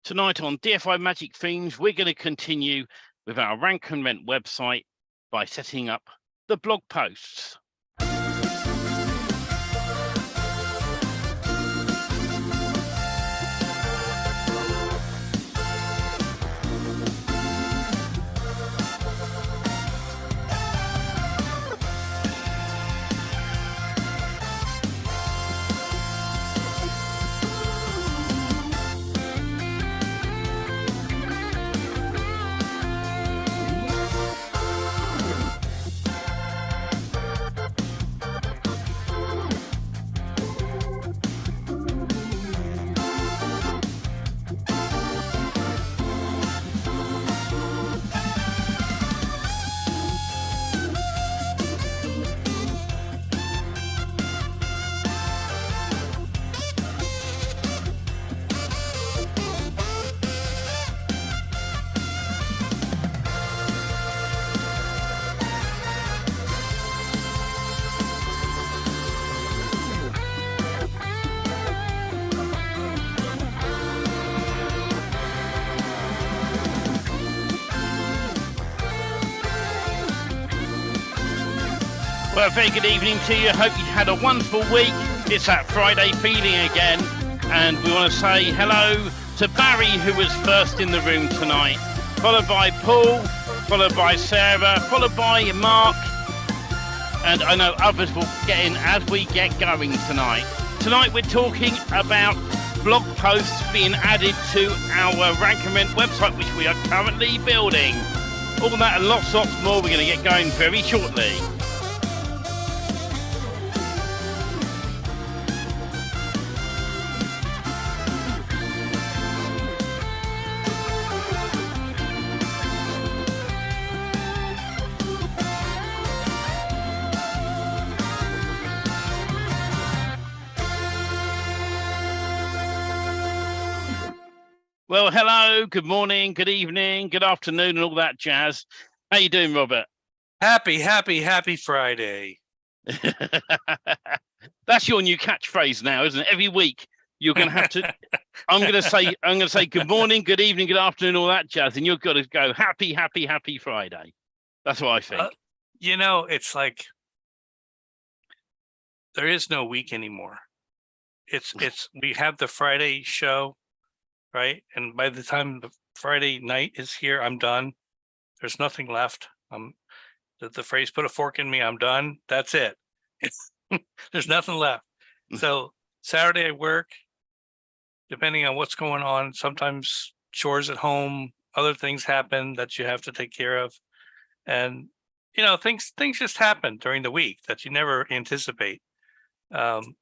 Tonight on DFI Magic Themes, we're going to continue with our Rank and Rent website by setting up the blog posts. Well, a very good evening to you. Hope you had a wonderful week. It's that Friday feeling again. And we want to say hello to Barry, who was first in the room tonight, followed by Paul, followed by Sarah, followed by Mark. And I know others will get in as we get going tonight. Tonight we're talking about blog posts being added to our Rank and Rent website, which we are currently building. All that and lots more we're going to get going very shortly. Well, hello, good morning, good evening, good afternoon, and all that jazz. How you doing, Robert? Happy Friday. That's your new catchphrase now, isn't it? Every week you're going to have to. I'm going to say good morning, good evening, good afternoon, all that jazz, and you've got to go happy Friday. That's what I think. It's like there is no week anymore. It's we have the Friday show. Right. And by the time the Friday night is here, I'm done. There's nothing left. The phrase "put a fork in me," I'm done. That's it. There's nothing left. So Saturday I work, depending on what's going on. Sometimes chores at home, other things happen that you have to take care of. And, things just happen during the week that you never anticipate. And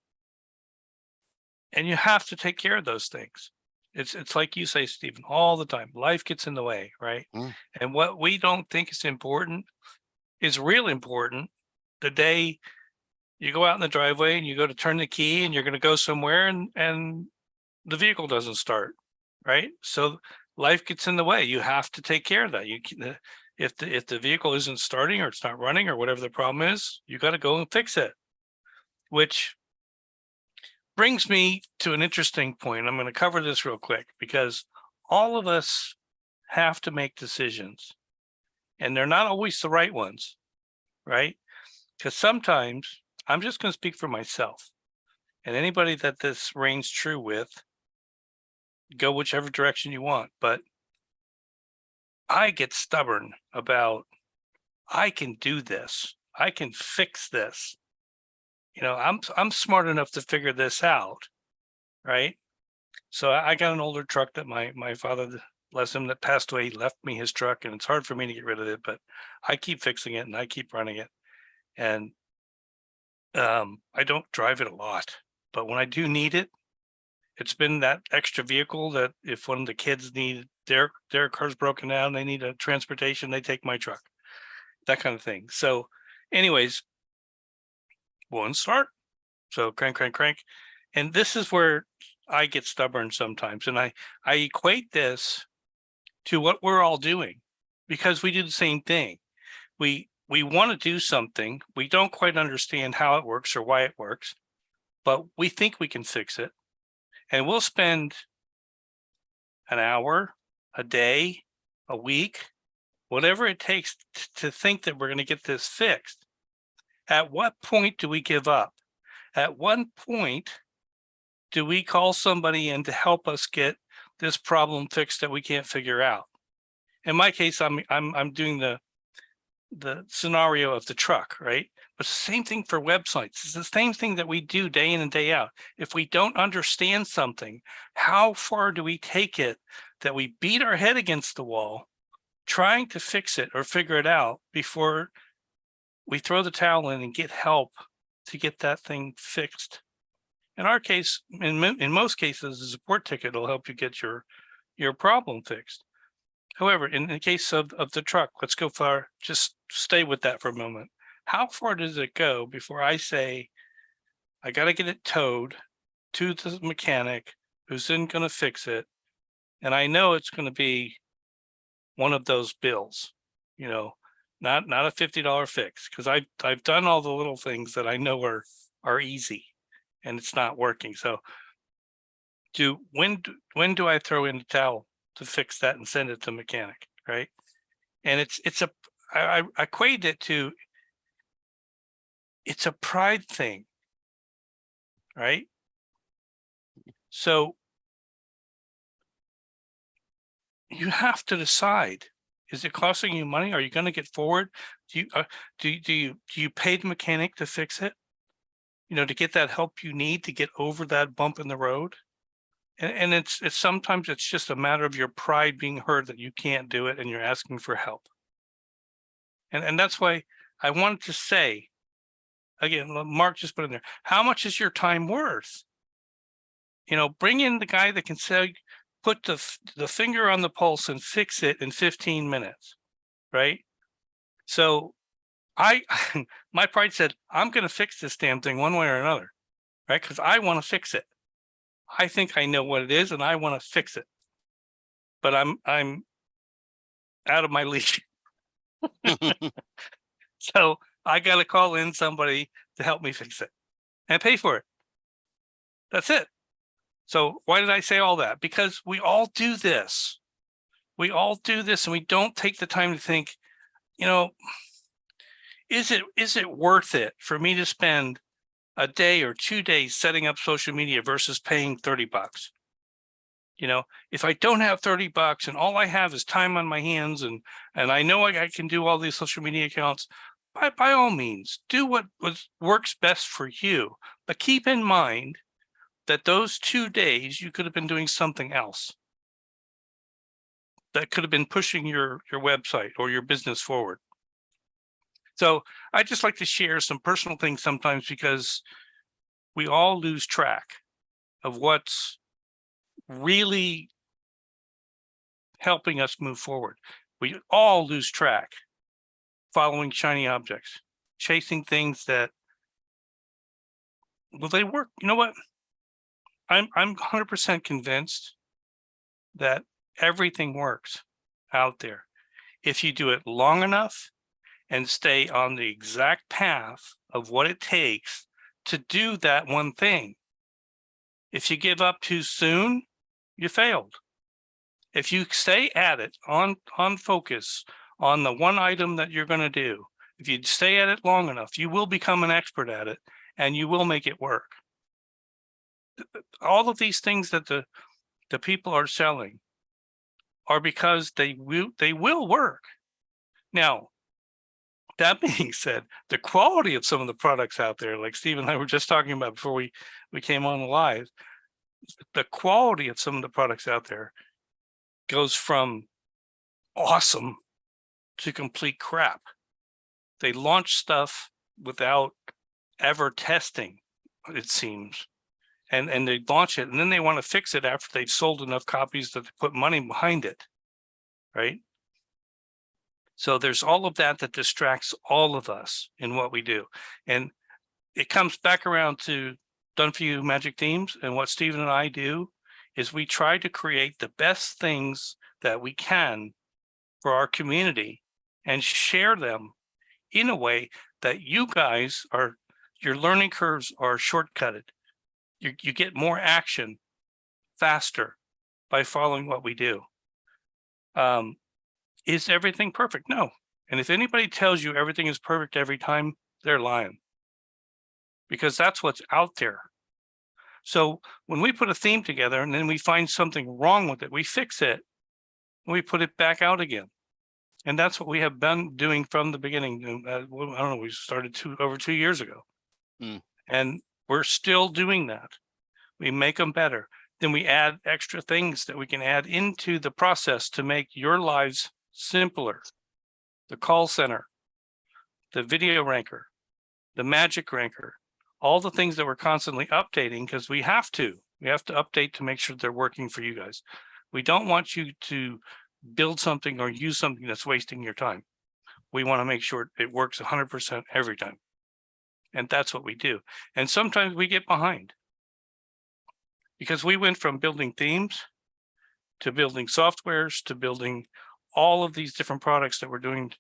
you have to take care of those things. It's like you say, Stephen, all the time. Life gets in the way, right? And what we don't think is important is real important. The day you go out in the driveway and you go to turn the key and you're going to go somewhere and the vehicle doesn't start, right? So life gets in the way. You have to take care of that. If the vehicle isn't starting or it's not running or whatever the problem is, you got to go and fix it, which brings me to an interesting point. I'm going to cover this real quick because all of us have to make decisions and they're not always the right ones, right? Because sometimes I'm just going to speak for myself and anybody that this reigns true with, go whichever direction you want. But I get stubborn about, I can do this. I can fix this. I'm smart enough to figure this out, right? So I got an older truck that my father, bless him, that passed away, left me his truck, and it's hard for me to get rid of it, but I keep fixing it and I keep running it. And I don't drive it a lot, but when I do need it, it's been that extra vehicle that if one of the kids need their car's broken down, they need a transportation, they take my truck, that kind of thing. So anyways, won't start. So crank. And this is where I get stubborn sometimes. And I equate this to what we're all doing because we do the same thing. We want to do something. We don't quite understand how it works or why it works, but we think we can fix it. And we'll spend an hour, a day, a week, whatever it takes to think that we're going to get this fixed. At what point do we give up? At what point do we call somebody in to help us get this problem fixed that we can't figure out? In my case, I'm doing the scenario of the truck, right? But it's the same thing for websites. It's the same thing that we do day in and day out. If we don't understand something, how far do we take it that we beat our head against the wall trying to fix it or figure it out before we throw the towel in and get help to get that thing fixed? In our case, in most cases, a support ticket will help you get your problem fixed. However, in the case of the truck, let's go far, just stay with that for a moment. How far does it go before I say, I got to get it towed to the mechanic who's then going to fix it? And I know it's going to be one of those bills, not a $50 fix, because I've done all the little things that I know are easy and it's not working. So when do I throw in the towel to fix that and send it to mechanic, right? And I equate it to, it's a pride thing, right? So you have to decide, is it costing you money? Are you going to get forward? Do you pay the mechanic to fix it? To get that help you need to get over that bump in the road? And it's sometimes it's just a matter of your pride being hurt that you can't do it and you're asking for help. And that's why I wanted to say, again, Mark just put in there, how much is your time worth? Bring in the guy that can say, put the finger on the pulse and fix it in 15 minutes, right? So my pride said, I'm going to fix this damn thing one way or another, right? Because I want to fix it. I think I know what it is and I want to fix it, but I'm out of my league. So I got to call in somebody to help me fix it and pay for it. That's it. So why did I say all that? Because we all do this. We all do this and we don't take the time to think, is it worth it for me to spend a day or 2 days setting up social media versus paying $30? If I don't have $30 and all I have is time on my hands and I know I can do all these social media accounts, by all means, do what works best for you. But keep in mind that those 2 days you could have been doing something else that could have been pushing your website or your business forward. So I just like to share some personal things sometimes because we all lose track of what's really helping us move forward. We all lose track following shiny objects, chasing things that, will they work? You know what? I'm 100% convinced that everything works out there if you do it long enough and stay on the exact path of what it takes to do that one thing. If you give up too soon, you failed. If you stay at it on focus on the one item that you're going to do, if you stay at it long enough, you will become an expert at it and you will make it work. All of these things that the people are selling are because they will work. Now, that being said, the quality of some of the products out there, like Steve and I were just talking about before we came on live, the quality of some of the products out there goes from awesome to complete crap. They launch stuff without ever testing, it seems. And they launch it and then they want to fix it after they've sold enough copies that they put money behind it, right? So there's all of that distracts all of us in what we do. And it comes back around to Done For You Magic Themes. And what Stephen and I do is we try to create the best things that we can for our community and share them in a way that you guys your learning curves are shortcutted. You get more action faster by following what we do. Is everything perfect? No. And if anybody tells you everything is perfect every time, they're lying, because that's what's out there. So when we put a theme together and then we find something wrong with it, we fix it and we put it back out again. And that's what we have been doing from the beginning. I don't know, we started over 2 years ago. And we're still doing that. We make them better. Then we add extra things that we can add into the process to make your lives simpler. The call center, the video ranker, the magic ranker, all the things that we're constantly updating, because we have to update to make sure they're working for you guys. We don't want you to build something or use something that's wasting your time. We want to make sure it works 100% every time. And that's what we do. And sometimes we get behind, because we went from building themes to building softwares to building all of these different products that we're doing,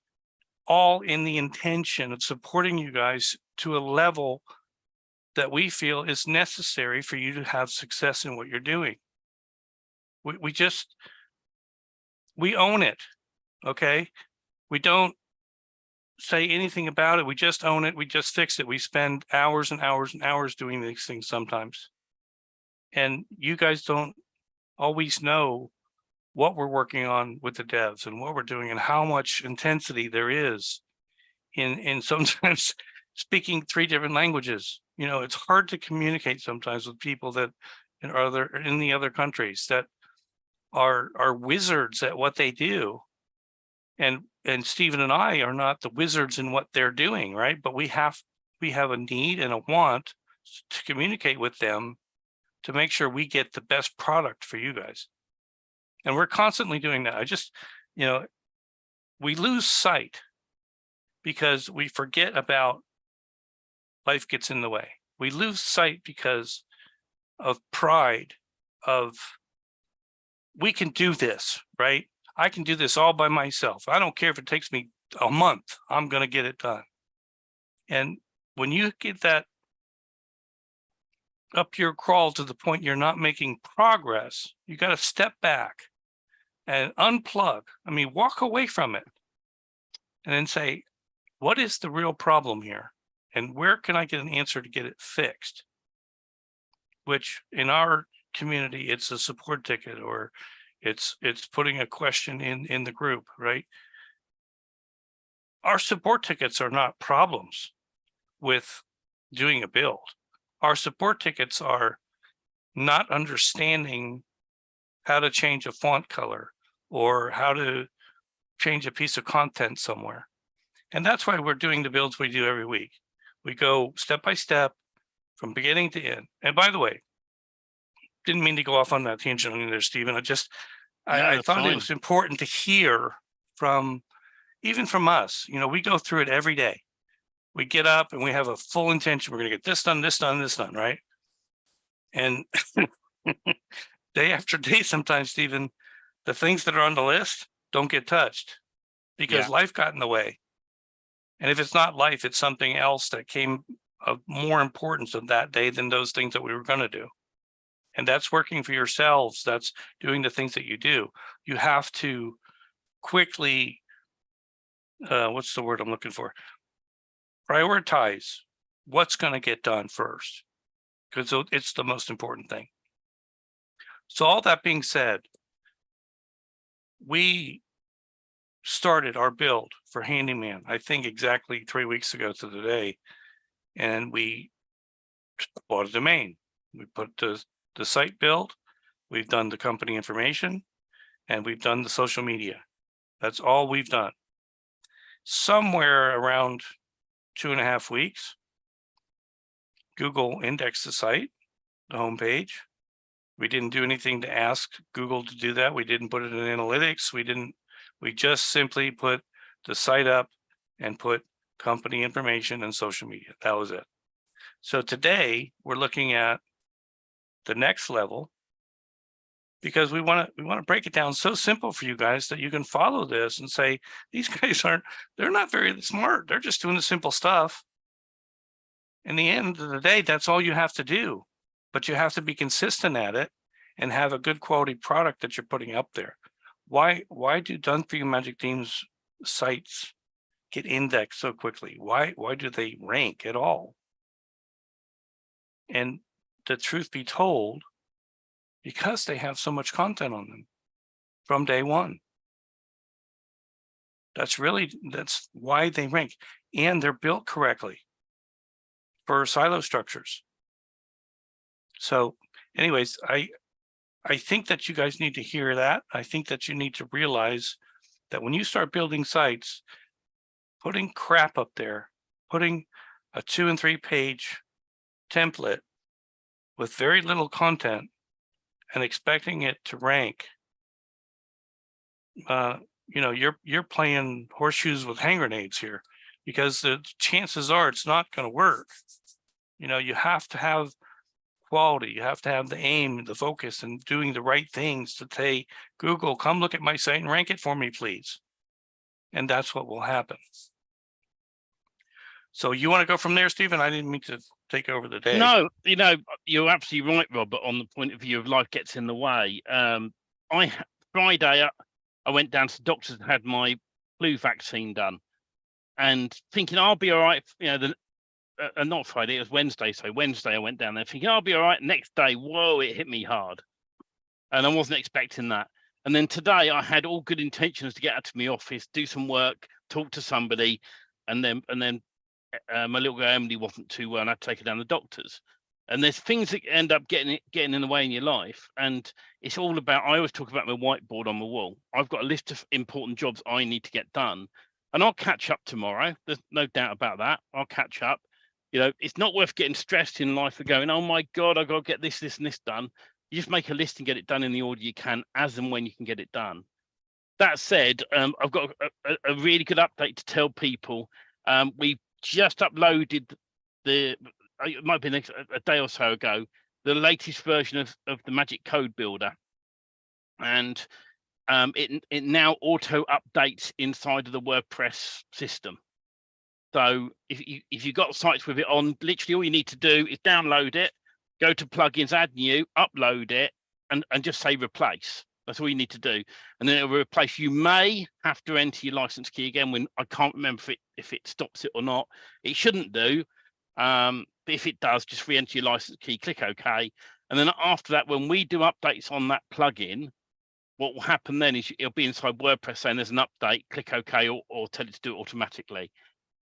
all in the intention of supporting you guys to a level that we feel is necessary for you to have success in what you're doing. We own it, okay? We don't say anything about it. We just own it. We just fix it. We spend hours and hours and hours doing these things sometimes. And you guys don't always know what we're working on with the devs and what we're doing and how much intensity there is in sometimes speaking 3 different languages. You know, it's hard to communicate sometimes with people that in the other countries that are wizards at what they do. And Stephen and I are not the wizards in what they're doing, right? But we have a need and a want to communicate with them to make sure we get the best product for you guys. And we're constantly doing that. We lose sight because we forget about life gets in the way. We lose sight because of pride of, we can do this, right? I can do this all by myself. I don't care if it takes me a month, I'm going to get it done. And when you get that up your crawl to the point you're not making progress, you got to step back and unplug. I mean, walk away from it and then say, what is the real problem here? And where can I get an answer to get it fixed? Which in our community, it's a support ticket, or it's putting a question in the group, right? Our support tickets are not problems with doing a build. Our support tickets are not understanding how to change a font color or how to change a piece of content somewhere. And that's why we're doing the builds we do every week. We go step by step from beginning to end. And by the way, didn't mean to go off on that tangent on there, Stephen. I thought it was important to hear from, even from us. You know, we go through it every day. We get up and we have a full intention. We're going to get this done, this done, this done, right? And day after day, sometimes, Stephen, the things that are on the list don't get touched because life got in the way. And if it's not life, it's something else that came of more importance of that day than those things that we were going to do. And that's working for yourselves. That's doing the things that you do. You have to quickly, what's the word I'm looking for? Prioritize what's going to get done first, because it's the most important thing. So all that being said, we started our build for Handyman, I think exactly 3 weeks ago to the day, and we bought a domain. We put the site build, we've done the company information, and we've done the social media. That's all we've done. Somewhere around 2.5 weeks, Google indexed the site, the homepage. We didn't do anything to ask Google to do that. We didn't put it in analytics. We just simply put the site up and put company information and social media. That was it. So today we're looking at the next level, because we want to break it down so simple for you guys that you can follow this and say, these guys they're not very smart. They're just doing the simple stuff. In the end of the day, that's all you have to do, but you have to be consistent at it. and have a good quality product that you're putting up there. Why do Done For You Magic Themes sites get indexed so quickly? Why do they rank at all? And the truth be told, because they have so much content on them from day one. That's why they rank, and they're built correctly for silo structures. So anyways, I think that you guys need to hear that. I think that you need to realize that when you start building sites, putting crap up there, putting a 2 and 3 page template with very little content and expecting it to rank, you're playing horseshoes with hand grenades here, because the chances are it's not going to work. You have to have quality. You have to have the aim, the focus, and doing the right things to say, Google, come look at my site and rank it for me, please. And that's what will happen. So you want to go from there, Stephen? I didn't mean to take over the day. No, you're absolutely right, Robert, on the point of view of life gets in the way. Friday, I went down to the doctors and had my flu vaccine done, and thinking I'll be all right. Not Friday, it was Wednesday. So Wednesday I went down there thinking I'll be all right. Next day, whoa, it hit me hard. And I wasn't expecting that. And then today I had all good intentions to get out to my office, do some work, talk to somebody. And then my little girl Emily wasn't too well and I had to take her down the doctors. And there's things that end up getting in the way in your life. And it's all about, I always talk about my whiteboard on my wall. I've got a list of important jobs I need to get done. And I'll catch up tomorrow. There's no doubt about that. I'll catch up. It's not worth getting stressed in life and going, oh my God, I've got to get this, and this done. You just make a list and get it done in the order you can, as and when you can get it done. That said, I've got a really good update to tell people. We just uploaded it might be a day or so ago, the latest version of the Magic Code Builder. And it now auto updates inside of the WordPress system. So if you've got sites with it on, literally all you need to do is download it, go to plugins, add new, upload it, and just say replace. That's all you need to do. And then it will replace. You may have to enter your license key again when I can't remember if it stops it or not. It shouldn't do. But if it does, just re-enter your license key, click OK. And then after that, when we do updates on that plugin, what will happen then is it'll be inside WordPress saying there's an update, click OK, or tell it to do it automatically.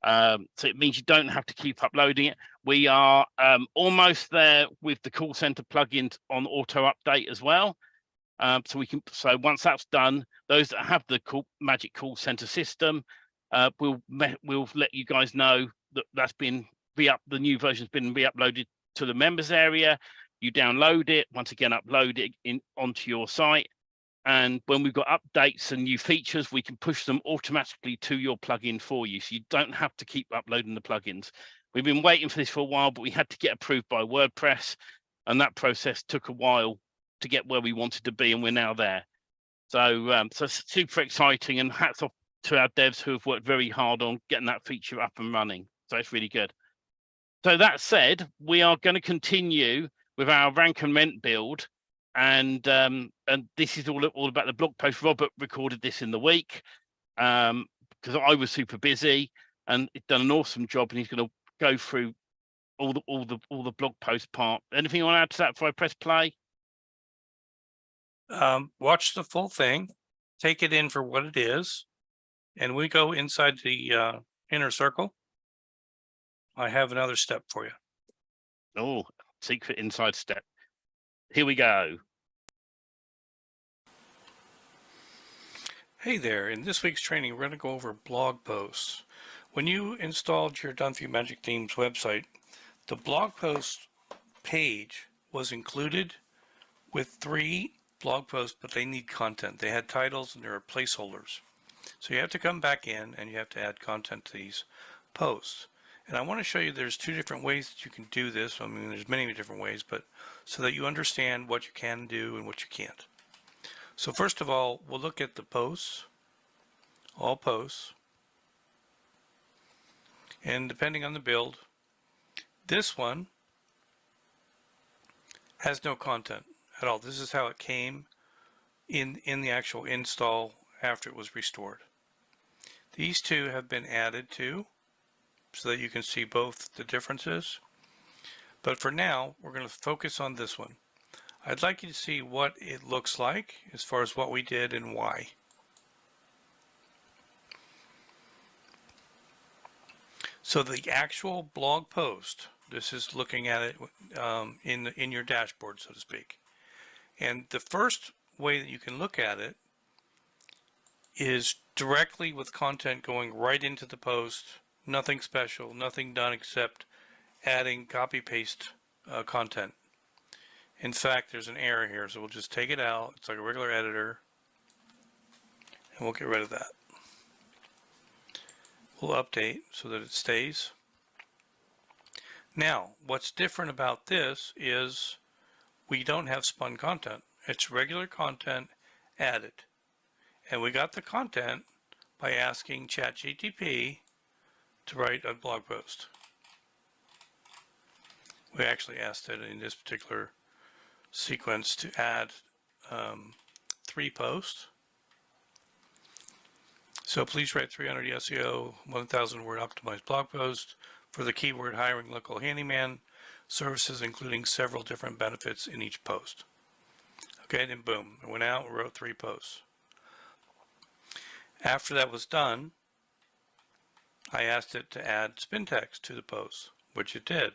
So it means you don't have to keep uploading it. We are almost there with the call center plugins on auto update as well. So once that's done, those that have the Magic Call Center system, we'll let you guys know that that's been the new version's been re-uploaded to the members area. You download it, once again upload it onto your site. And when we've got updates and new features, we can push them automatically to your plugin for you. So you don't have to keep uploading the plugins. We've been waiting for this for a while, but we had to get approved by WordPress. And that process took a while to get where we wanted to be, and we're now there. So it's super exciting, and hats off to our devs who have worked very hard on getting that feature up and running. So it's really good. So that said, we are going to continue with our rank and rent build. And this is all about the blog post. Robert recorded this in the week because I was super busy, and he's done an awesome job. And he's going to go through all the blog post part. Anything you want to add to that before I press play? Watch the full thing, take it in for what it is, and we go inside the inner circle. I have another step for you. Oh, secret inside step. Here we go. Hey there, in this week's training, we're going to go over blog posts. When you installed your Done For You Magic Themes website, the blog post page was included with 3 blog posts, but they need content. They had titles and there are placeholders. So you have to come back in and you have to add content to these posts. And I want to show you there's 2 different ways that you can do this. I mean, there's many different ways, but so that you understand what you can do and what you can't. So first of all, we'll look at the posts, all posts. And depending on the build, this one has no content. at all. This is how it came in the actual install after it was restored. These two have been added to so that you can see both the differences. But for now, we're going to focus on this one. I'd like you to see what it looks like as far as what we did and why. So the actual blog post, this is looking at it in your dashboard, so to speak. And the first way that you can look at it is directly with content going right into the post. Nothing special, nothing done except adding copy-paste content. In fact, there's an error here, so we'll just take it out. It's like a regular editor, and we'll get rid of that. We'll update so that it stays. Now, what's different about this is we don't have spun content. It's regular content added. And we got the content by asking ChatGPT to write a blog post. We actually asked it in this particular sequence to add 3 posts. So please write 300 SEO, 1,000 word optimized blog post for the keyword hiring local handyman services, including several different benefits in each post. Okay, then boom, I went out and wrote 3 posts. After that was done, I asked it to add spin text to the post, which it did.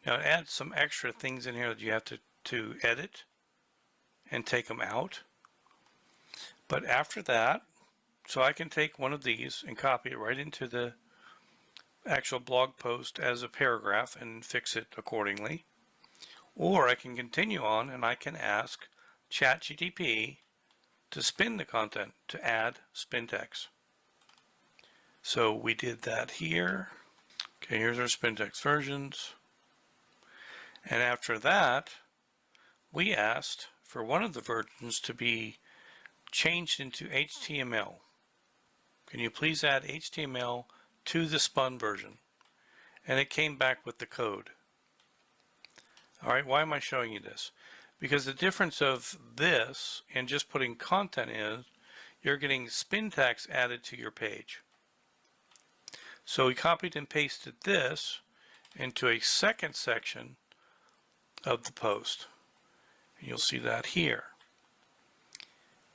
Now it adds some extra things in here that you have to edit and take them out. But after that, so I can take one of these and copy it right into the actual blog post as a paragraph and fix it accordingly. Or I can continue on and I can ask ChatGPT to spin the content, to add spin text. So we did that here. Okay, here's our spin text versions. And after that, we asked for one of the versions to be changed into HTML. Can you please add HTML to the spun version? And it came back with the code. All right, why am I showing you this? Because the difference of this and just putting content in, you're getting spin text added to your page. So we copied and pasted this into a second section of the post. And you'll see that here.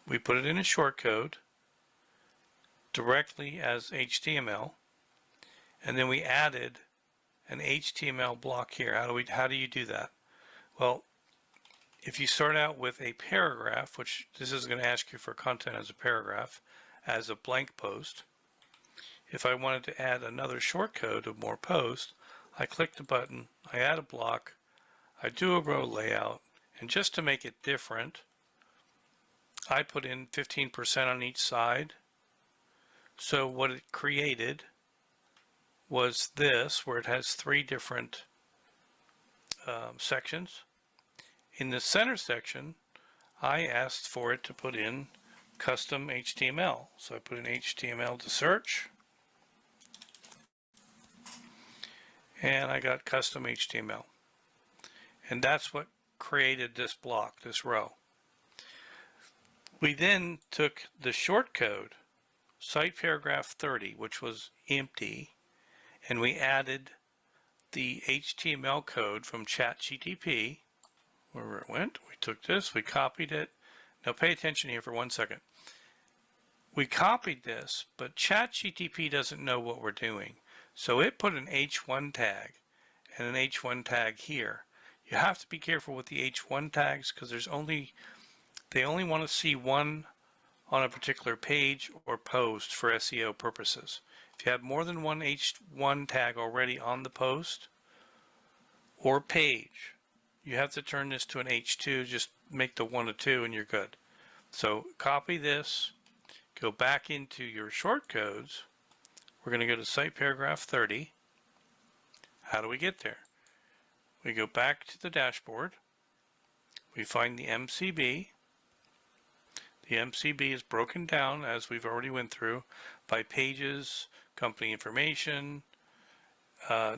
We put it in a shortcode directly as HTML, and then we added an HTML block here. How do you do that? Well, if you start out with a paragraph, which this is going to ask you for content as a paragraph, as a blank post. If I wanted to add another shortcode of more post, I click the button, I add a block, I do a row layout, and just to make it different, I put in 15% on each side. So what it created was this, where it has 3 different sections. In the center section, I asked for it to put in custom HTML. So I put in HTML to search, and I got custom HTML. And that's what created this block, this row. We then took the shortcode, site paragraph 30, which was empty, and we added the HTML code from ChatGPT, wherever it went. We took this, we copied it. Now pay attention here for 1 second. We copied this, but ChatGPT doesn't know what we're doing. So it put an H1 tag and an H1 tag here. You have to be careful with the H1 tags because they only want to see one on a particular page or post for SEO purposes. If you have more than one H1 tag already on the post or page, you have to turn this to an H2, just make the 1 a 2 and you're good. So copy this, go back into your shortcodes. We're going to go to site paragraph 30. How do we get there? We go back to the dashboard. We find the MCB. The MCB is broken down, as we've already went through, by pages, company information,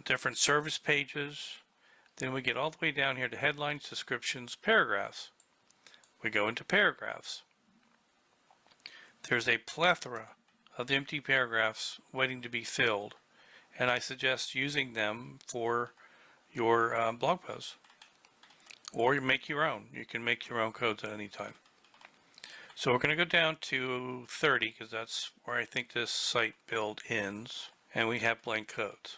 different service pages. Then we get all the way down here to headlines, descriptions, paragraphs. We go into paragraphs. There's a plethora of empty paragraphs waiting to be filled, and I suggest using them for your blog posts. Or you make your own. You can make your own codes at any time. So we're going to go down to 30 because that's where I think this site build ends, and we have blank codes.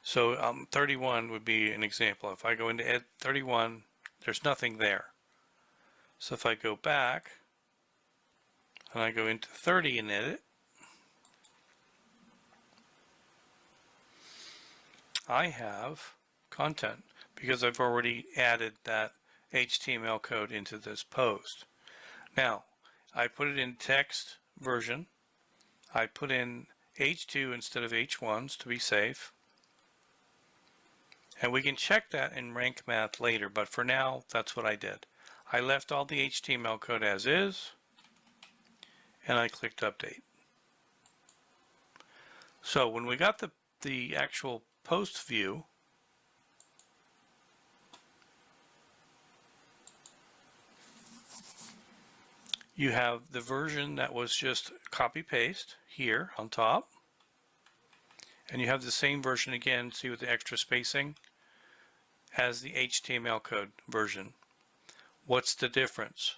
So 31 would be an example. If I go into Ed 31, there's nothing there. So if I go back and I go into 30 and edit, I have content because I've already added that HTML code into this post. Now, I put it in text version. I put in H2 instead of H1s to be safe. And we can check that in rank math later, but for now, that's what I did. I left all the HTML code as is, and I clicked update. So when we got the actual post view, you have the version that was just copy paste here on top, and you have the same version again, see with the extra spacing, as the HTML code version. What's the difference?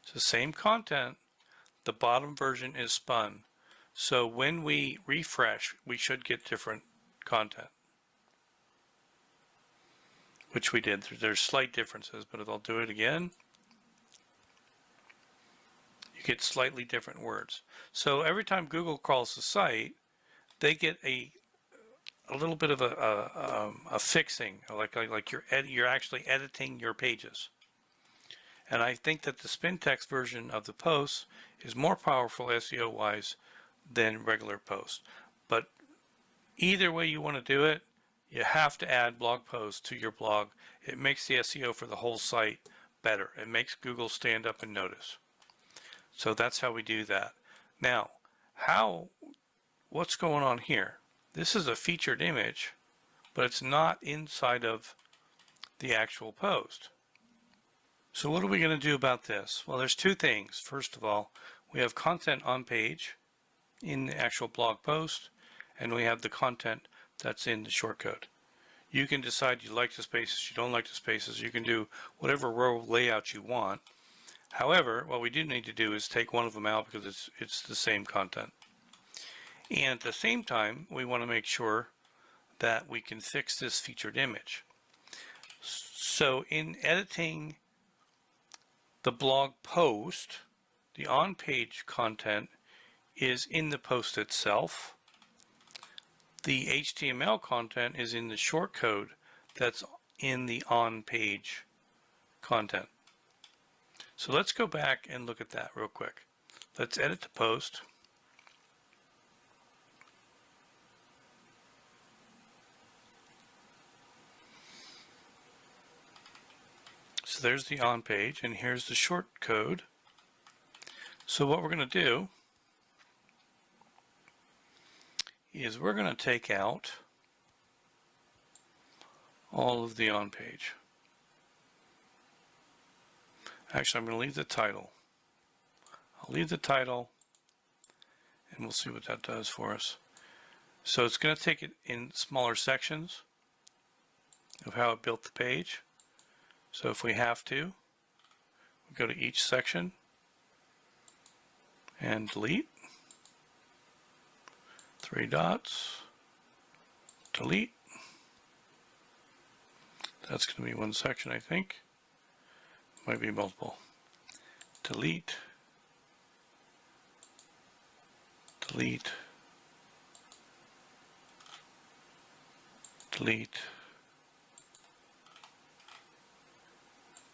It's the same content, the bottom version is spun. So when we refresh, we should get different content, which we did. There's slight differences, but if I'll do it again, you get slightly different words. So every time Google crawls the site, they get a little bit of a fixing, like you're actually editing your pages. And I think that the spin text version of the post is more powerful SEO wise than regular posts. But either way you want to do it, you have to add blog posts to your blog. It makes the SEO for the whole site better. It makes Google stand up and notice. So that's how we do that. Now, what's going on here? This is a featured image, but it's not inside of the actual post. So what are we going to do about this? Well, there's two things. First of all, we have content on page in the actual blog post, and we have the content that's in the shortcode. You can decide you like the spaces, you don't like the spaces. You can do whatever row layout you want. However, what we do need to do is take one of them out because it's the same content. And at the same time, we want to make sure that we can fix this featured image. So in editing the blog post, the on-page content is in the post itself. The HTML content is in the shortcode that's in the on-page content. So let's go back and look at that real quick. Let's edit the post. So there's the on page, and here's the short code. So what we're going to do is we're going to take out all of the on page. Actually, I'm going to leave the title. I'll leave the title, and we'll see what that does for us. So it's going to take it in smaller sections of how it built the page. So if we have to, we go to each section and delete. 3 dots, delete. That's going to be one section, I think. Might be multiple. Delete, delete, delete,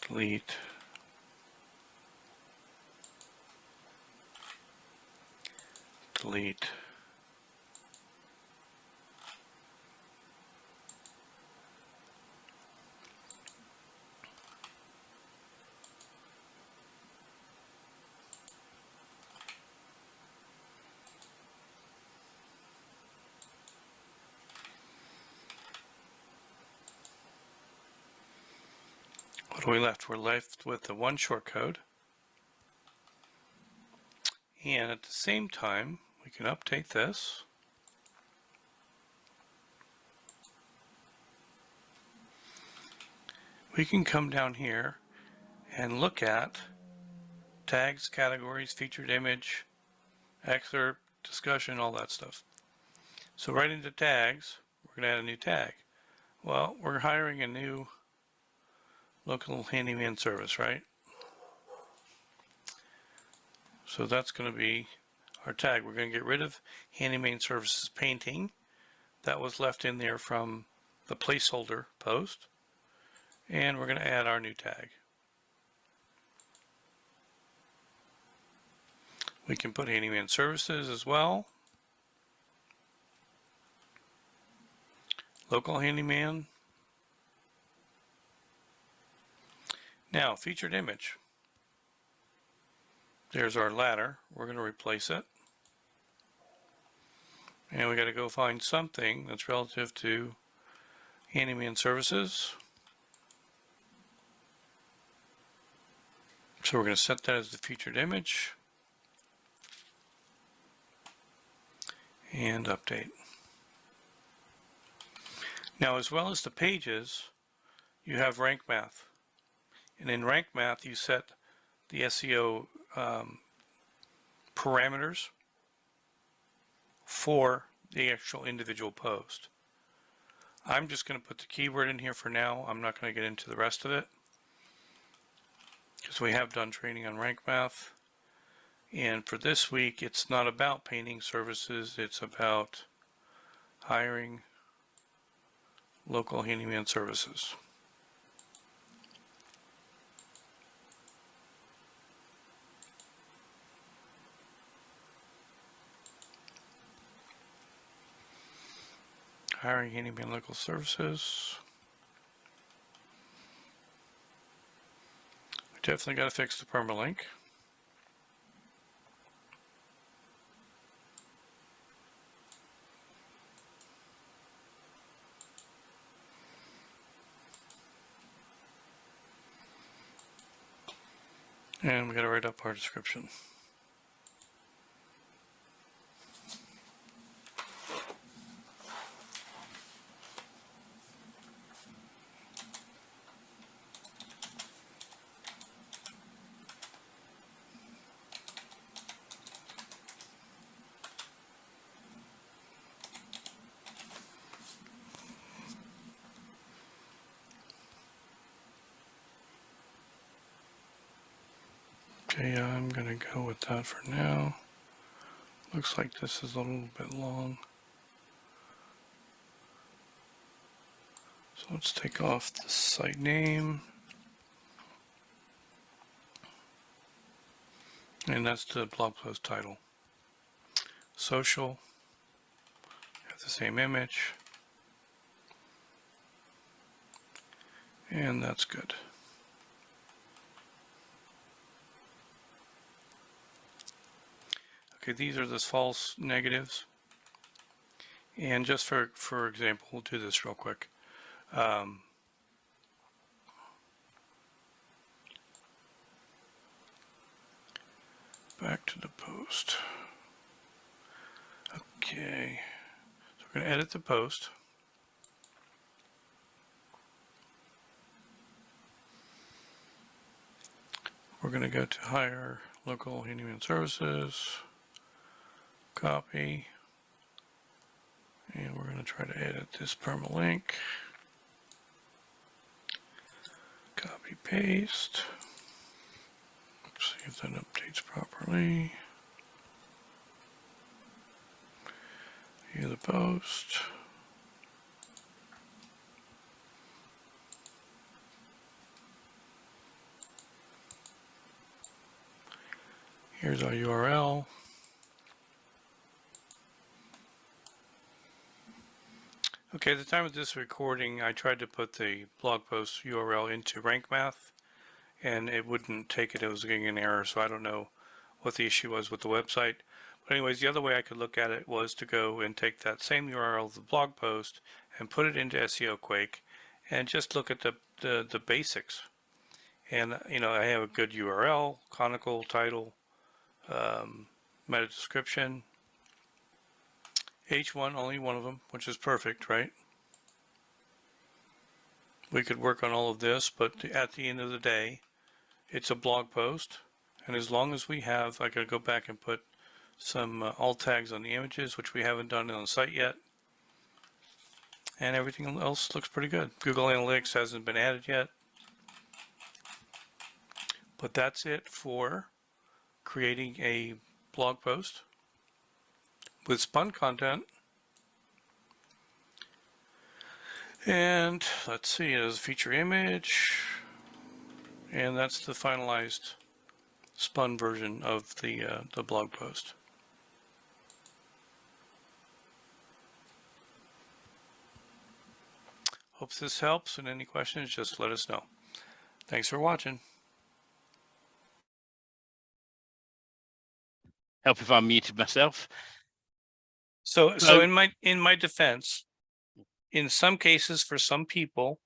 delete, delete, What are we left? We're left with the one shortcode. And at the same time, we can update this. We can come down here and look at tags, categories, featured image, excerpt, discussion, all that stuff. So right into tags, we're going to add a new tag. Well, we're hiring a new local handyman service, right? So that's going to be our tag. We're going to get rid of handyman services painting. That was left in there from the placeholder post. And we're going to add our new tag. We can put handyman services as well. Local handyman. Now, featured image. There's our ladder. We're going to replace it. And we got to go find something that's relative to handyman services. So we're going to set that as the featured image. And update. Now, as well as the pages, you have rank math. And in rank math, you set the SEO parameters for the actual individual post. I'm just going to put the keyword in here for now. I'm not going to get into the rest of it, because we have done training on rank math. And for this week, it's not about painting services, it's about hiring local handyman services. Hiring handyman local services. We definitely got to fix the permalink. And we got to write up our description. Okay, I'm going to go with that for now. Looks like this is a little bit long. So let's take off the site name. And that's the blog post title. Social. Have the same image. And that's good. Okay, these are the false negatives. And just for example, we'll do this real quick. Back to the post. Okay, so we're going to edit the post. We're going to go to hire local handyman services, copy, and we're going to try to edit this permalink. Copy, paste. See if that updates properly. View the post. Here's our URL. Okay, at the time of this recording, I tried to put the blog post URL into rank math, and it wouldn't take it. It was getting an error, so I don't know what the issue was with the website. But anyways, the other way I could look at it was to go and take that same URL of the blog post and put it into SEO Quake and just look at the basics. And, I have a good URL, conical title, meta description, H1, only one of them, which is perfect, right? We could work on all of this, but at the end of the day, it's a blog post. And as long as we have, I gotta go back and put some alt tags on the images, which we haven't done on the site yet. And everything else looks pretty good. Google Analytics hasn't been added yet. But that's it for creating a blog post with spun content. And let's see, there's a feature image. And that's the finalized spun version of the blog post. Hope this helps, and any questions, just let us know. Thanks for watching. Help if I muted myself. So in my defense, in some cases, for some people,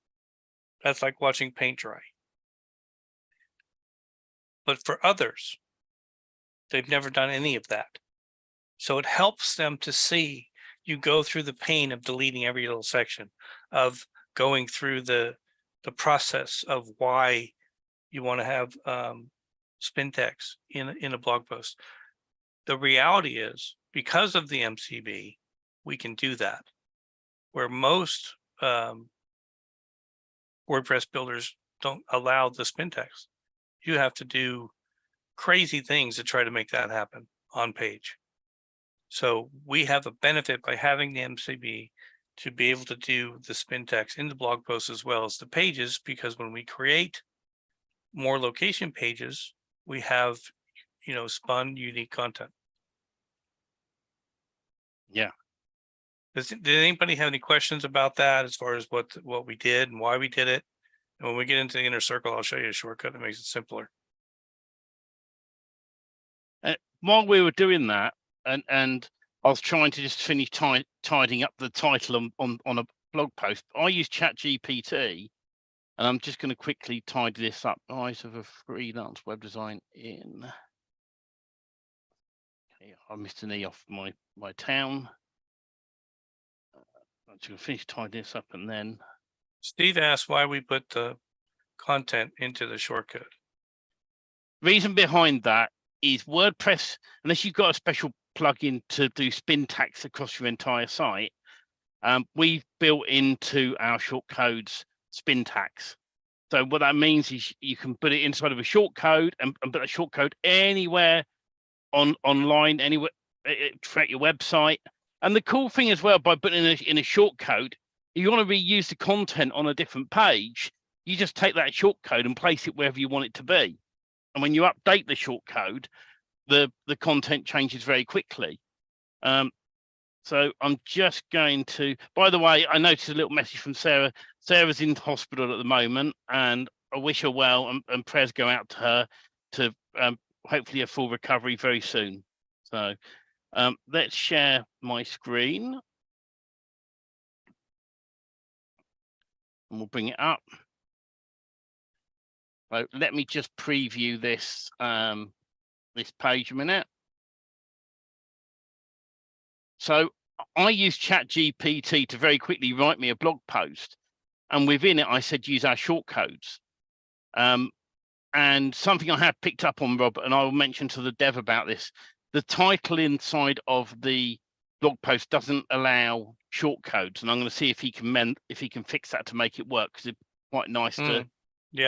that's like watching paint dry. But for others, they've never done any of that. So it helps them to see you go through the pain of deleting every little section, of going through the process of why you want to have spin text in a blog post. The reality is, because of the MCB, we can do that, where most WordPress builders don't allow the spin text. You have to do crazy things to try to make that happen on page. So we have a benefit by having the MCB to be able to do the spin text in the blog post as well as the pages, because when we create more location pages, we have, spun unique content. Yeah. Did anybody have any questions about that as far as what we did and why we did it? And when we get into the inner circle, I'll show you a shortcut that makes it simpler. While we were doing that, and I was trying to just finish tidying up the title on a blog post, I use ChatGPT, and I'm just going to quickly tidy this up. Eyes of a freelance web design in. Okay, I missed an E off my town. I'm just going to finish tidying this up, and then Steve asked why we put the content into the shortcut. Reason behind that is WordPress, unless you've got a special plugin to do spin tags across your entire site, we've built into our shortcodes spin tags. So what that means is you can put it inside of a shortcode and put a shortcode anywhere online, anywhere throughout your website. And the cool thing as well, by putting it in a shortcode, if you want to reuse the content on a different page, you just take that shortcode and place it wherever you want it to be. And when you update the shortcode, the content changes very quickly. So I'm just going to, by the way, I noticed a little message from Sarah. Sarah's in hospital at the moment, and I wish her well, and prayers go out to her to hopefully a full recovery very soon. So let's share my screen. And we'll bring it up. So let me just preview this this page a minute. So I use ChatGPT to very quickly write me a blog post, and within it I said use our shortcodes. And something I have picked up on, Rob, and I will mention to the dev about this, the title inside of the blog post doesn't allow shortcodes, and I'm going to see if he can fix that to make it work, because it's quite nice to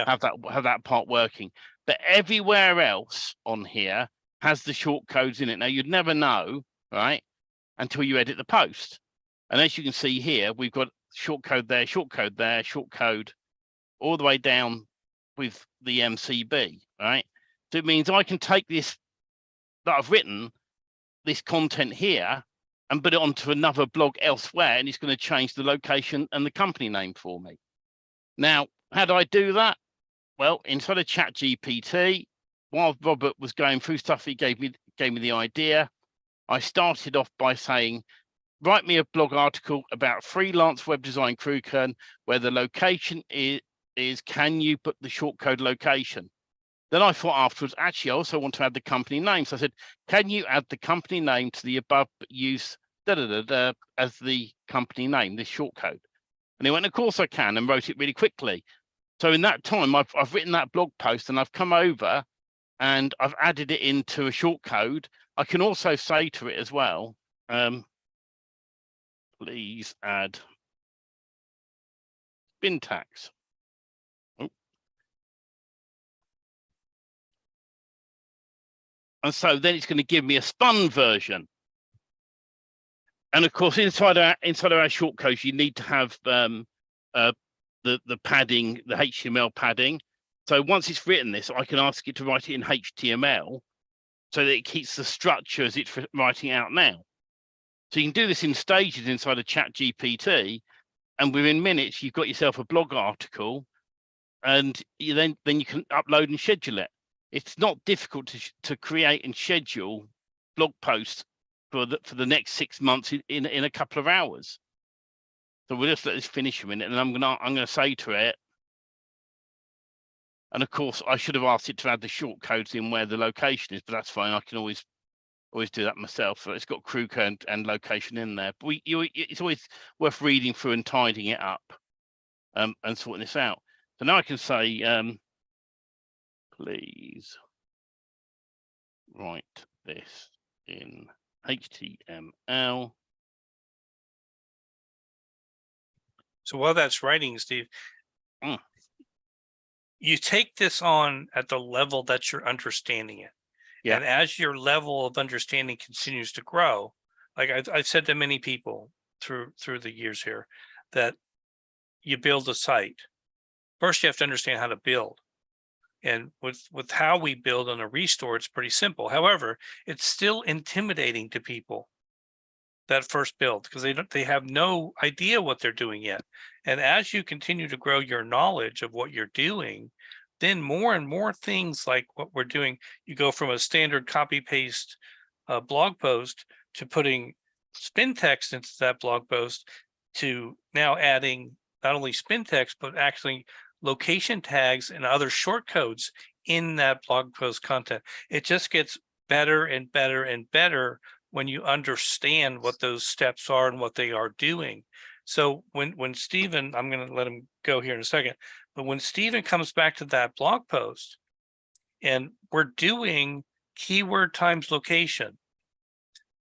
have that part working. But everywhere else on here has the shortcodes in it. Now you'd never know, right, until you edit the post. And as you can see here, we've got shortcode there, shortcode there, shortcode all the way down with the MCB, right? So it means I can take this that I've written, this content here, and put it onto another blog elsewhere, and it's going to change the location and the company name for me. Now, how do I do that? Well, inside of ChatGPT, while Robert was going through stuff, he gave me the idea. I started off by saying, write me a blog article about freelance web design crew where the location is is, can you put the shortcode location? Then I thought afterwards, actually, I also want to add the company name. So I said, can you add the company name to the above use as the company name, this shortcode? And he went, of course I can, and wrote it really quickly. So in that time, I've written that blog post, and I've come over and I've added it into a shortcode. I can also say to it as well, please add bin tax. And so then it's going to give me a spun version. And of course, inside our shortcodes, you need to have the padding, the HTML padding. So once it's written this, I can ask it to write it in HTML so that it keeps the structure as it's writing out now. So you can do this in stages inside of ChatGPT, and within minutes, you've got yourself a blog article, and then you can upload and schedule it. It's not difficult to create and schedule blog posts for the next 6 months in a couple of hours. So we'll just let this finish a minute, and I'm gonna say to it, and of course I should have asked it to add the shortcodes in where the location is, but that's fine. I can always do that myself. So it's got crew code and location in there. But it's always worth reading through and tidying it up, and sorting this out. So now I can say, please write this in HTML. So while that's writing, Steve, you take this on at the level that you're understanding it. Yeah. And as your level of understanding continues to grow, like I've said to many people through the years here, that you build a site. First, you have to understand how to build. And with how we build on a restore, it's pretty simple. However, it's still intimidating to people, that first build, because they have no idea what they're doing yet. And as you continue to grow your knowledge of what you're doing, then more and more things like what we're doing, you go from a standard copy paste blog post to putting spin text into that blog post, to now adding not only spin text, but actually location tags and other short codes in that blog post content. It just gets better and better and better when you understand what those steps are and what they are doing. So when Stephen, I'm going to let him go here in a second, but when Stephen comes back to that blog post and we're doing keyword times location,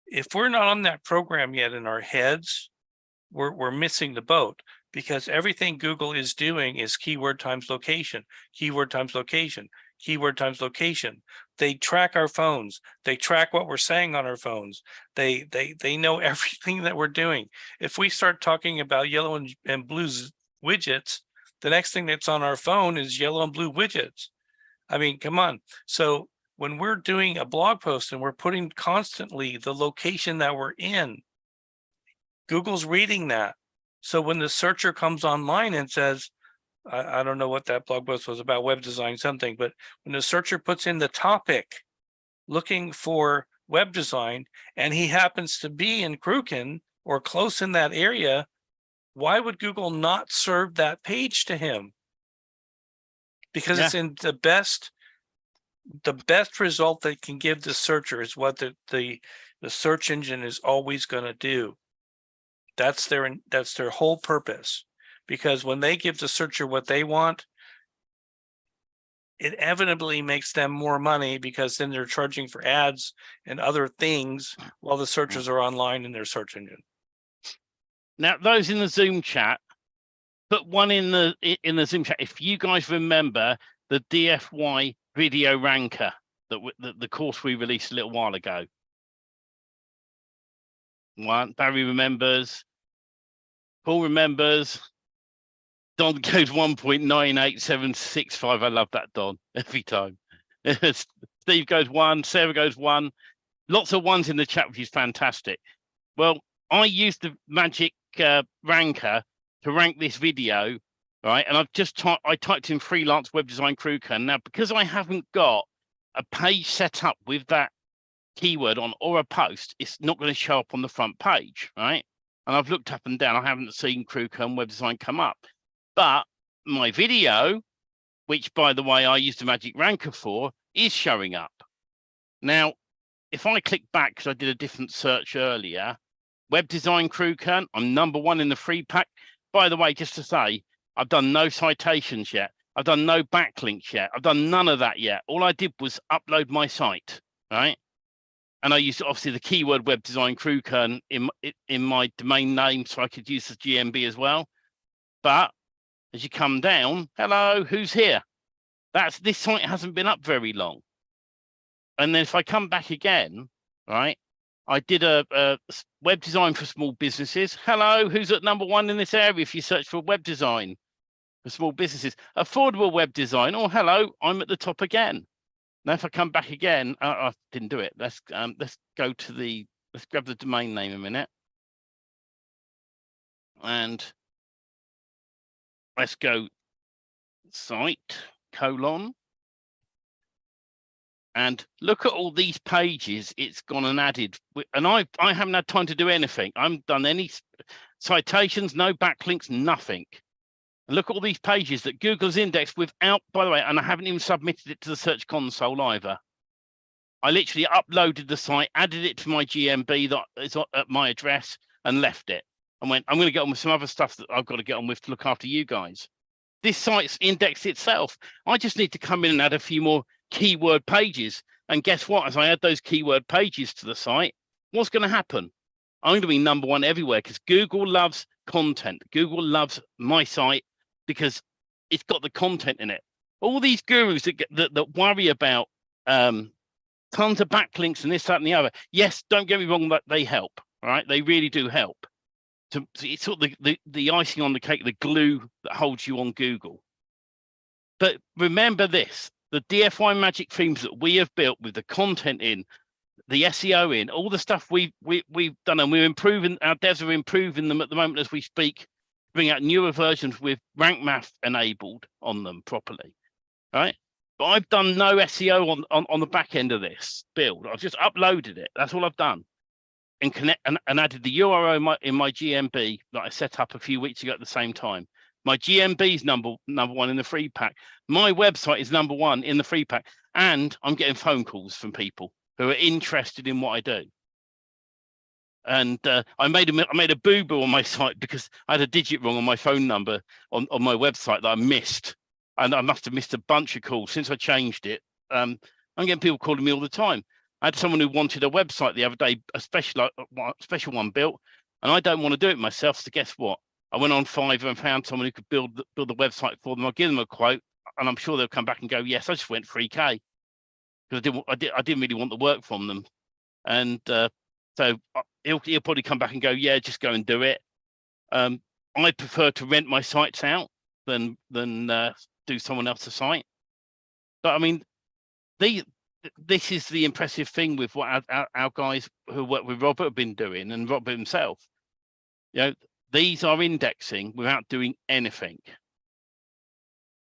if we're not on that program yet in our heads, we're missing the boat, because everything Google is doing is keyword times location, keyword times location, keyword times location. They track our phones. They track what we're saying on our phones. They know everything that we're doing. If we start talking about yellow and blue widgets, the next thing that's on our phone is yellow and blue widgets. I mean, come on. So when we're doing a blog post and we're putting constantly the location that we're in, Google's reading that. So when the searcher comes online and says, I don't know what that blog post was about, web design something, but when the searcher puts in the topic looking for web design and he happens to be in Crewkin or close in that area, why would Google not serve that page to him? Because it's in the best result they can give the searcher is what the search engine is always going to do. That's their whole purpose. Because when they give the searcher what they want, it inevitably makes them more money, because then they're charging for ads and other things while the searchers are online in their search engine. Now, those in the Zoom chat, put one in the Zoom chat if you guys remember the DFY video ranker, the course we released a little while ago. One, Barry remembers, Paul remembers. Don goes 1.98765. I love that, Don, every time. Steve goes 1, Sarah goes 1. Lots of ones in the chat, which is fantastic. Well, I used the magic ranker to rank this video, right? And I've just typed in freelance web design Crewkin. Now, because I haven't got a page set up with that keyword on or a post, it's not going to show up on the front page, right? And I've looked up and down. I haven't seen Crewkin web design come up. But my video, which by the way, I used the Magic Ranker for, is showing up. Now, if I click back, because I did a different search earlier, Web Design Crew Kern, I'm #1 in the free pack. By the way, just to say, I've done no citations yet. I've done no backlinks yet. I've done none of that yet. All I did was upload my site, right? And I used obviously the keyword Web Design Crew Kern in my domain name, so I could use the GMB as well. But as you come down, hello, who's here? This site hasn't been up very long. And then if I come back again, right, I did a web design for small businesses. Hello, who's at #1 in this area if you search for web design for small businesses? Affordable web design. Oh, hello, I'm at the top again. Now, if I come back again, I didn't do it. Let's go to let's grab the domain name a minute. And let's go site : and look at all these pages it's gone and added. And I haven't had time to do anything. I haven't done any citations, no backlinks, nothing. And look at all these pages that Google's indexed without, by the way, and I haven't even submitted it to the Search Console either. I literally uploaded the site, added it to my GMB that is at my address, and left it. And went, I'm going to get on with some other stuff that I've got to get on with to look after you guys. This site's indexed itself. I just need to come in and add a few more keyword pages. And guess what? As I add those keyword pages to the site, what's going to happen? I'm going to be #1 everywhere because Google loves content. Google loves my site because it's got the content in it. All these gurus that worry about tons of backlinks and this, that, and the other. Yes, don't get me wrong, that they help, right? They really do help. It's sort of the icing on the cake, the glue that holds you on Google. But remember this, the DFY magic themes that we have built with the content in, the SEO in, all the stuff we've done, and we're improving, our devs are improving them at the moment as we speak, bring out newer versions with rank math enabled on them properly, right? But I've done no SEO on the back end of this build. I've just uploaded it. That's all I've done. And connect and added the URL in my GMB that I set up a few weeks ago at the same time. My GMB is number one in the free pack. My website is #1 in the free pack, and I'm getting phone calls from people who are interested in what I do. And I made a boo-boo on my site because I had a digit wrong on my phone number on my website that I missed, and I must have missed a bunch of calls since I changed it. I'm getting people calling me all the time. I had someone who wanted a website the other day, a special one built, and I don't want to do it myself. So guess what? I went on Fiverr and found someone who could build the website for them. I'll give them a quote, and I'm sure they'll come back and go, "Yes, I just went 3K," because I didn't really want the work from them, and so he'll probably come back and go, "Yeah, just go and do it." I prefer to rent my sites out than do someone else's site. But I mean, this is the impressive thing with what our guys who work with Robert have been doing, and Robert himself. You know, these are indexing without doing anything.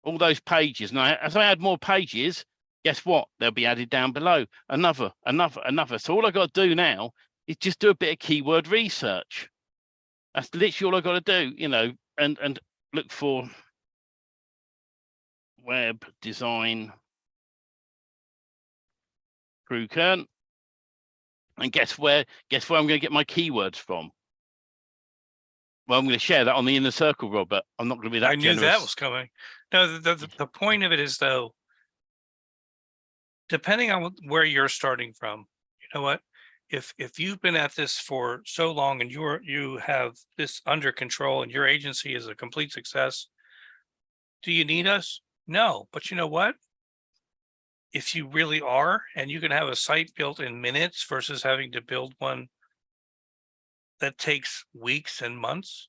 All those pages. Now, as I add more pages, guess what? They'll be added down below. Another. So all I got to do now is just do a bit of keyword research. That's literally all I got to do, you know, and look for web design Crew Kern. And guess where I'm going to get my keywords from? Well, I'm going to share that on the inner circle, Robert. I'm not going to be that generous. I knew that was coming. No, the point of it is, though, depending on where you're starting from, you know what? If you've been at this for so long and you have this under control and your agency is a complete success, do you need us? No, but you know what? If you really are, and you can have a site built in minutes versus having to build one that takes weeks and months,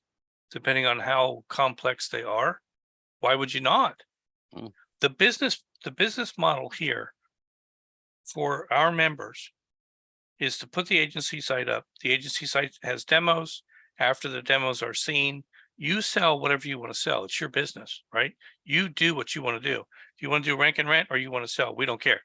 depending on how complex they are, why would you not? Mm. The business model here for our members is to put the agency site up. The agency site has demos. After the demos are seen, you sell whatever you want to sell. It's your business, right? You do what you want to do. If you want to do rank and rent or you want to sell, we don't care.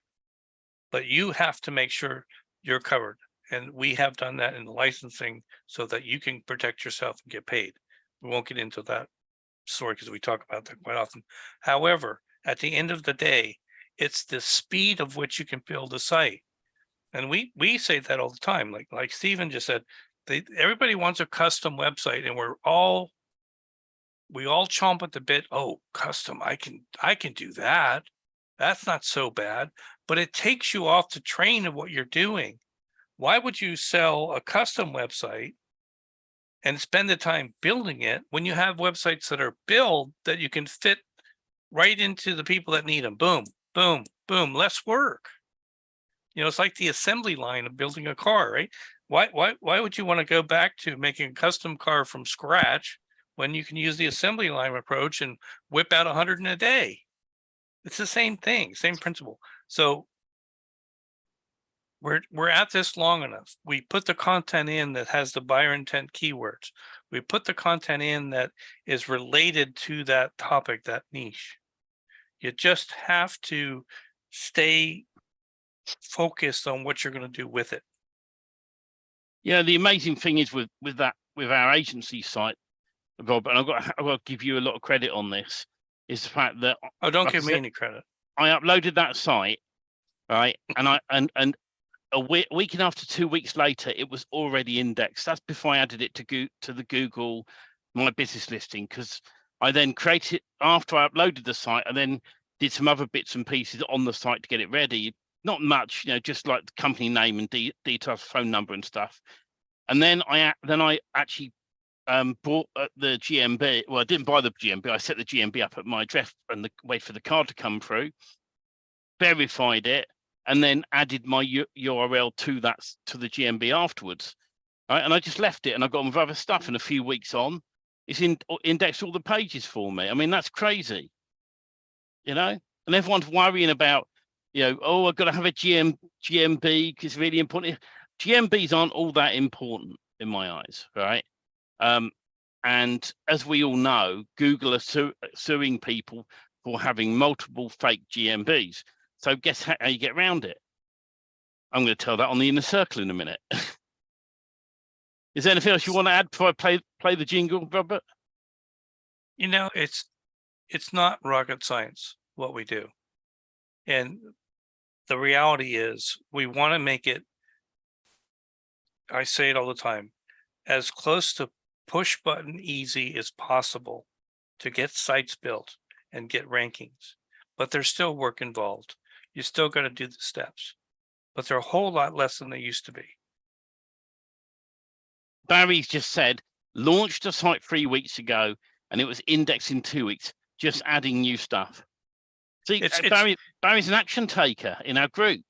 But you have to make sure you're covered. And we have done that in the licensing so that you can protect yourself and get paid. We won't get into that story because we talk about that quite often. However, at the end of the day, it's the speed of which you can build a site. And we say that all the time. Like Stephen just said, everybody wants a custom website, and we all chomp at the bit. Oh, custom, I can do that. That's not so bad, but it takes you off the train of what you're doing. Why would you sell a custom website and spend the time building it when you have websites that are built that you can fit right into the people that need them? Boom, boom, boom, less work. It's like the assembly line of building a car, right? Why would you want to go back to making a custom car from scratch when you can use the assembly line approach and whip out 100 in a day? It's the same thing, same principle. So we're at this long enough. We put the content in that has the buyer intent keywords. We put the content in that is related to that topic, that niche. You just have to stay focused on what you're going to do with it. Yeah, the amazing thing is with our agency site, Rob, and I've got to give you a lot of credit on this, is the fact that don't give me any credit. I uploaded that site, right, and a week and after 2 weeks later, it was already indexed. That's before I added it to the Google My Business listing, because I then created, after I uploaded the site, I then did some other bits and pieces on the site to get it ready. Not much, just like the company name and details, phone number and stuff. And then I actually bought the GMB. Well, I didn't buy the GMB. I set the GMB up at my address and wait for the card to come through, verified it, and then added my URL to the GMB afterwards. Right? And I just left it, and I got on with other stuff. And a few weeks on, it's indexed all the pages for me. I mean, that's crazy, And everyone's worrying about, oh, I've got to have a GMB because it's really important. GMBs aren't all that important in my eyes, right? And as we all know, Google are suing people for having multiple fake GMBs. So guess how you get around it? I'm going to tell that on the inner circle in a minute. Is there anything else you want to add before I play the jingle, Robert? It's not rocket science what we do. And the reality is we want to make it, I say it all the time, as close to push button easy as possible to get sites built and get rankings. But there's still work involved. You still got to do the steps, but they're a whole lot less than they used to be. Barry's just said, launched a site 3 weeks ago and it was indexed in 2 weeks, just adding new stuff. See, Barry's an action taker in our group.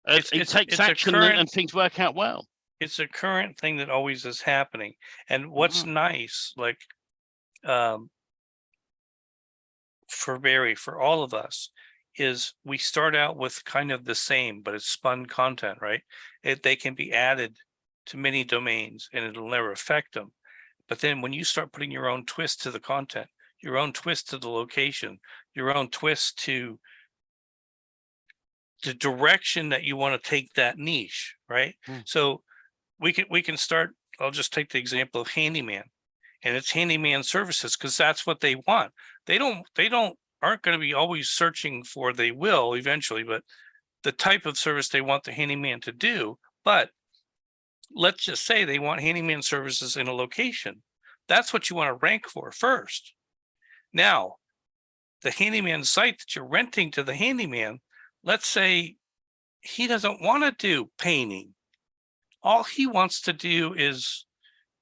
It takes action and things work out well. It's a current thing that always is happening. And what's nice, like for Barry, for all of us, is we start out with kind of the same, but it's spun content, right? They can be added to many domains and it'll never affect them. But then when you start putting your own twist to the content, your own twist to the location, your own twist to the direction that you want to take that niche, right? So we can start, I'll just take the example of handyman, and it's handyman services because that's what they want. They aren't going to be always searching for, they will eventually, but the type of service they want the handyman to do. But let's just say they want handyman services in a location. That's what you want to rank for first. Now, the handyman site that you're renting to the handyman, let's say he doesn't want to do painting. All he wants to do is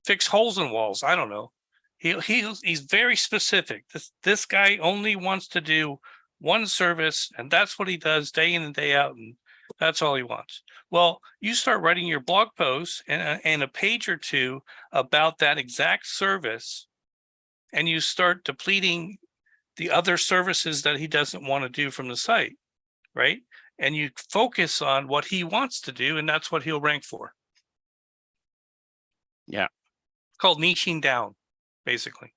fix holes in walls. I don't know. He's very specific. This guy only wants to do one service, and that's what he does day in and day out, and that's all he wants. Well, you start writing your blog posts and a page or two about that exact service, and you start depleting the other services that he doesn't want to do from the site, right? And you focus on what he wants to do, and that's what he'll rank for. Yeah. It's called niching down, basically.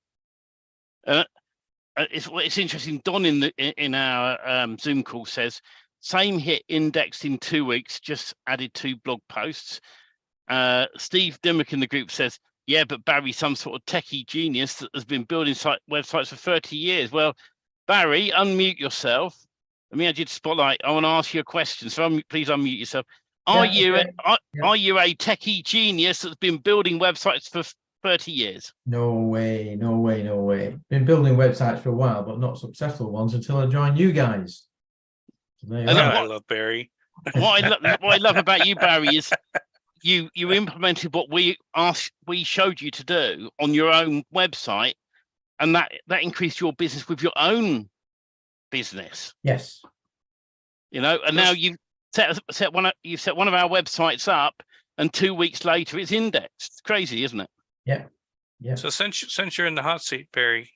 It's interesting. Don in our Zoom call says, same hit, indexed in 2 weeks, just added 2 blog posts. Steve Dimmock in the group says, yeah, but Barry's some sort of techie genius that has been building websites for 30 years. Well, Barry, unmute yourself. Let me add you to spotlight. I want to ask you a question. So please unmute yourself. Are you a techie genius that's been building websites for 30 years? No way, no way, no way. Been building websites for a while, but not successful ones until I joined you guys. So I love Barry. What I love about you, Barry, is you implemented what we showed you to do on your own website, and that increased your business with your own business. Yes. You know, and now you've set one of our websites up, and 2 weeks later it's indexed. It's crazy, isn't it? Yeah. Yeah. So since you're in the hot seat, Barry,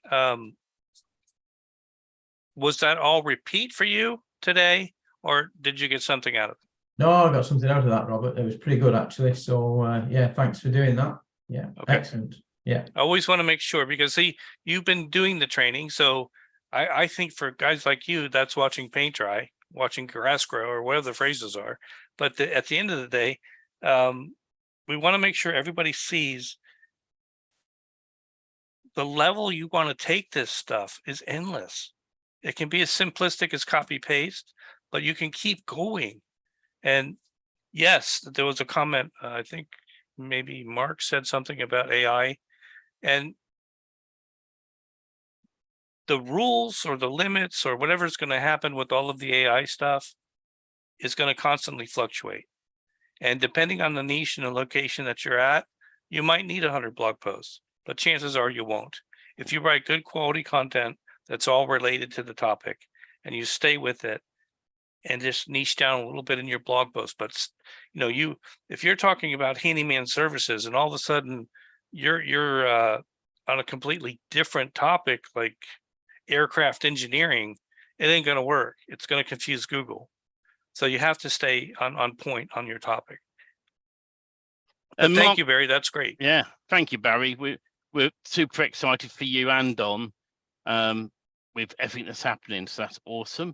was that all repeat for you today, or did you get something out of it? No, I got something out of that, Robert. It was pretty good, actually. So, yeah, thanks for doing that. Yeah, okay. Excellent. Yeah. I always want to make sure, because see, you've been doing the training. So I think for guys like you, that's watching paint dry, watching grass grow, or whatever the phrases are. But at the end of the day, we want to make sure everybody sees the level you want to take this stuff is endless. It can be as simplistic as copy paste, but you can keep going. And yes, there was a comment, I think maybe Mark said something about AI, and the rules or the limits or whatever is going to happen with all of the AI stuff is going to constantly fluctuate. And depending on the niche and the location that you're at, you might need 100 blog posts, but chances are you won't. If you write good quality content that's all related to the topic and you stay with it and just niche down a little bit in your blog post. But you know, if you're talking about handyman services and all of a sudden you're on a completely different topic like aircraft engineering, it ain't going to work. It's going to confuse Google. So you have to stay on point on your topic. And thank you, Barry. That's great. Yeah, thank you, Barry. We're super excited for you and Don with everything that's happening. So that's awesome.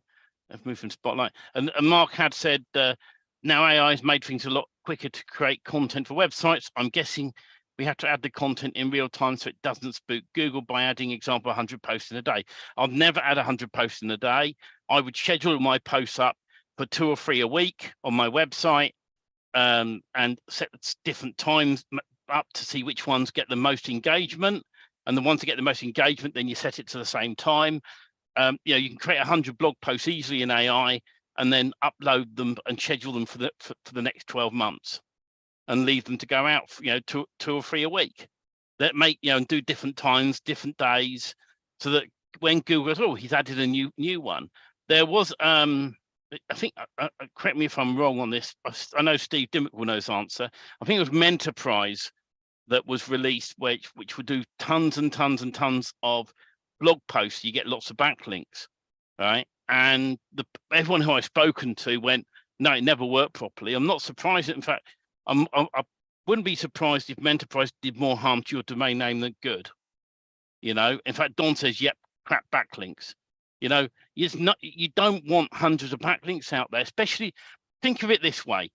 Let's move from spotlight. And Mark had said now AI has made things a lot quicker to create content for websites. I'm guessing we have to add the content in real time so it doesn't spook Google by adding, example, 100 posts in a day. I'd never add 100 posts in a day. I would schedule my posts up for 2 or 3 a week on my website and set different times up to see which ones get the most engagement. And the ones that get the most engagement, then you set it to the same time. You know, you can create 100 blog posts easily in AI and then upload them and schedule them for the next 12 months and leave them to go out for, you know, 2 or 3 a week. That make, you know, and do different times, different days, so that when Google goes, oh, he's added a new one. There was I think, correct me if I'm wrong on this, I know Steve Dimmock will know his answer. I think it was Menterprise that was released, which would do tons and tons and tons of blog posts. You get lots of backlinks, right? And everyone who I've spoken to went, no, it never worked properly. I'm not surprised. In fact, I wouldn't be surprised if Menterprise did more harm to your domain name than good. You know, in fact, Don says, yep, crap backlinks. You know, you don't want hundreds of backlinks out there, especially, think of it this way.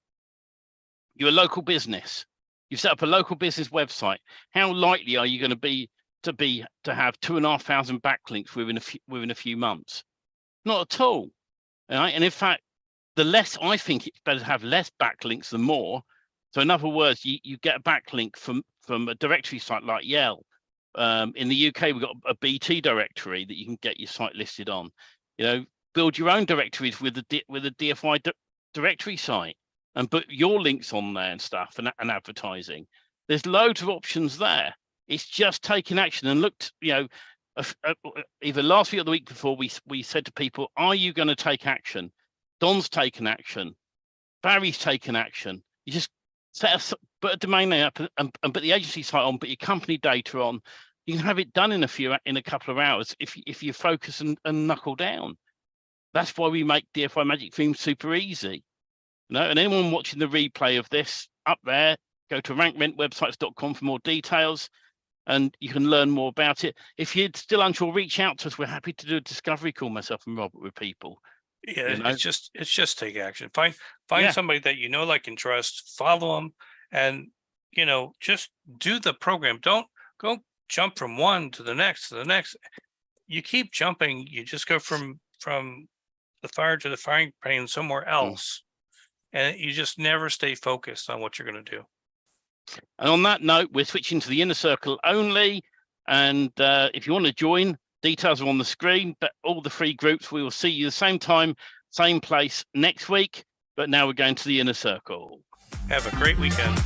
You're a local business. You've set up a local business website. How likely are you going to be to have 2,500 backlinks within a few months? Not at all. Right? And in fact, I think it's better to have less backlinks than more. So in other words, you get a backlink from a directory site like Yale. In the UK, we've got a BT directory that you can get your site listed on. You know, build your own directories with a DFI directory site and put your links on there and stuff and advertising. There's loads of options there. It's just taking action. And looked, you know, either last week or the week before, we said to people, are you going to take action? Don's taken action. Barry's taken action. You just put a domain name up and put the agency site on, put your company data on. You can have it done in a couple of hours if you focus and knuckle down. That's why we make DFI Magic Themes super easy. You know, and anyone watching the replay of this up there, go to rankrentwebsites.com for more details, and you can learn more about it. If you're still unsure, reach out to us. We're happy to do a discovery call, myself and Robert, with people. Yeah, you know? it's just take action. Find somebody that you know, like, and trust. Follow them, and just do the program. Don't go jump from one to the next to the next. You keep jumping, you just go from the fire to the frying pan somewhere else. And you just never stay focused on what you're going to do. And on that note, we're switching to the inner circle only. And if you want to join, details are on the screen, but all the free groups, we will see you the same time, same place next week. But now we're going to the inner circle. Have a great weekend.